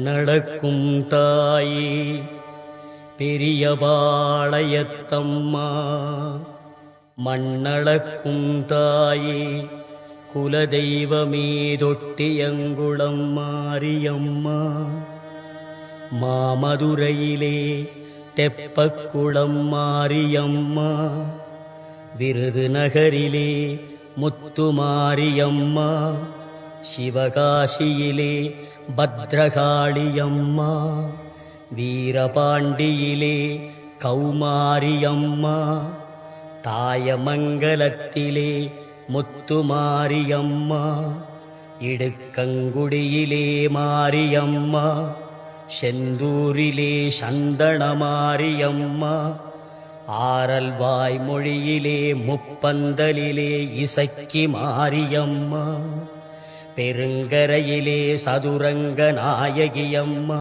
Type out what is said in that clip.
பெண்ணடக்கும் தாயே பெரியபாளையத்தம்மா, மண்ணளக்கும் தாயே குலதெய்வமே தொட்டியங்குளம் மாரியம்மா, மாமதுரையிலே தெப்பக்குளம் மாரியம்மா, விருதுநகரிலே முத்துமாரியம்மா, சிவகாசியிலே பத்ரகாளியம்மா, வீரபாண்டியிலே கௌமாரியம்மா, தாயமங்கலத்திலே முத்துமாரியம்மா, இடுக்கங்குடியிலே மாரியம்மா, செந்தூரிலே சந்தனமாரியம்மா, ஆரல்வாய் மொழியிலே முப்பந்தலிலே இசக்கி மாரியம்மா, பெருங்கரையிலே சதுரங்க நாயகியம்மா.